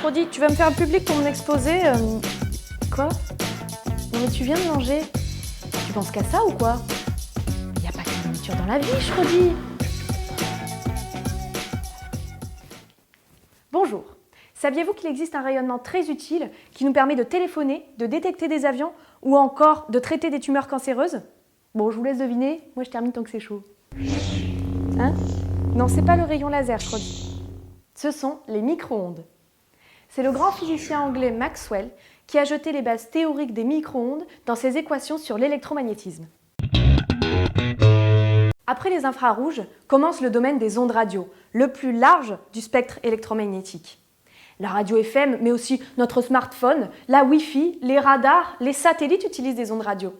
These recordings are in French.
Frodi, tu vas me faire le public pour mon exposé Quoi? Non mais tu viens de manger. Tu penses qu'à ça ou quoi? Y a pas que la nourriture dans la vie, Frodi. Bonjour. Saviez-vous qu'il existe un rayonnement très utile qui nous permet de téléphoner, de détecter des avions ou encore de traiter des tumeurs cancéreuses? Bon, je vous laisse deviner, moi je termine tant que c'est chaud. Hein? Non, c'est pas le rayon laser, Frodi. Ce sont les micro-ondes. C'est le grand physicien anglais Maxwell qui a jeté les bases théoriques des micro-ondes dans ses équations sur l'électromagnétisme. Après les infrarouges, commence le domaine des ondes radio, le plus large du spectre électromagnétique. La radio FM, mais aussi notre smartphone, la Wi-Fi, les radars, les satellites utilisent des ondes radio.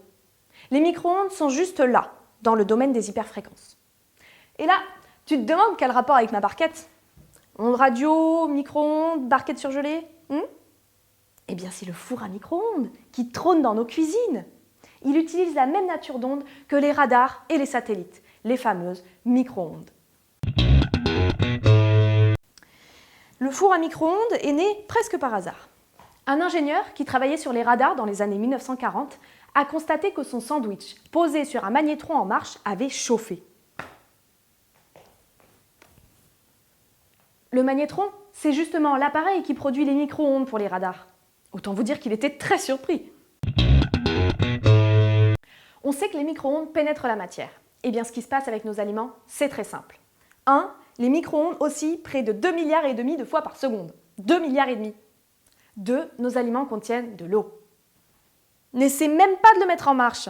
Les micro-ondes sont juste là, dans le domaine des hyperfréquences. Et là, tu te demandes quel rapport avec ma barquette? Ondes radio, micro-ondes, barquette surgelée? Eh bien, c'est le four à micro-ondes qui trône dans nos cuisines. Il utilise la même nature d'ondes que les radars et les satellites, les fameuses micro-ondes. Le four à micro-ondes est né presque par hasard. Un ingénieur qui travaillait sur les radars dans les années 1940 a constaté que son sandwich, posé sur un magnétron en marche, avait chauffé. Le magnétron, c'est justement l'appareil qui produit les micro-ondes pour les radars. Autant vous dire qu'il était très surpris. On sait que les micro-ondes pénètrent la matière. Eh bien, ce qui se passe avec nos aliments, c'est très simple. 1. Les micro-ondes oscillent près de 2,5 milliards de fois par seconde. 2,5 milliards. 2. Nos aliments contiennent de l'eau. N'essaie même pas de le mettre en marche.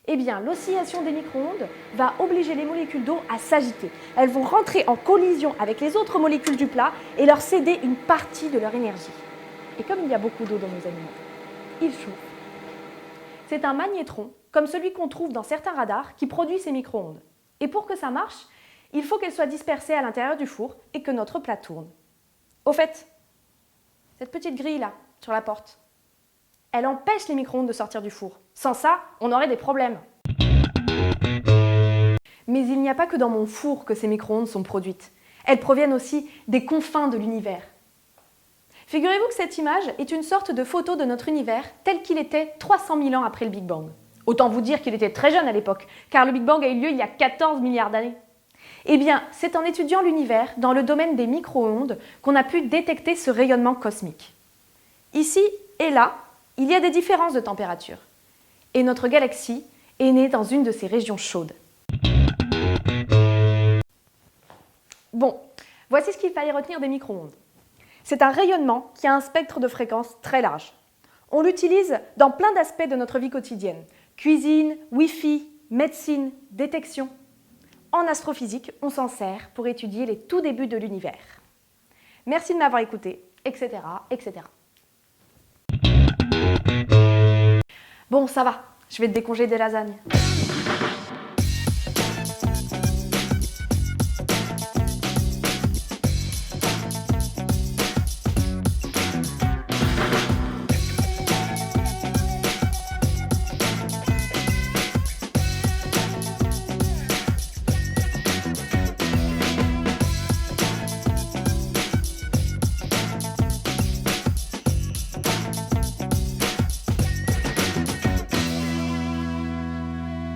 Eh bien, l'oscillation des micro-ondes va obliger les molécules d'eau à s'agiter. Elles vont rentrer en collision avec les autres molécules du plat et leur céder une partie de leur énergie. Et comme il y a beaucoup d'eau dans nos aliments, ils chauffent. C'est un magnétron, comme celui qu'on trouve dans certains radars, qui produit ces micro-ondes. Et pour que ça marche, il faut qu'elles soient dispersées à l'intérieur du four et que notre plat tourne. Au fait, cette petite grille-là, sur la porte, elle empêche les micro-ondes de sortir du four. Sans ça, on aurait des problèmes. Mais il n'y a pas que dans mon four que ces micro-ondes sont produites. Elles proviennent aussi des confins de l'univers. Figurez-vous que cette image est une sorte de photo de notre univers tel qu'il était 300 000 ans après le Big Bang. Autant vous dire qu'il était très jeune à l'époque, car le Big Bang a eu lieu il y a 14 milliards d'années. Eh bien, c'est en étudiant l'univers dans le domaine des micro-ondes qu'on a pu détecter ce rayonnement cosmique. Ici et là, il y a des différences de température. Et notre galaxie est née dans une de ces régions chaudes. Bon, voici ce qu'il fallait retenir des micro-ondes. C'est un rayonnement qui a un spectre de fréquences très large. On l'utilise dans plein d'aspects de notre vie quotidienne. Cuisine, Wi-Fi, médecine, détection. En astrophysique, on s'en sert pour étudier les tout débuts de l'univers. Merci de m'avoir écouté, etc., etc. Bon, ça va, je vais te décongeler des lasagnes.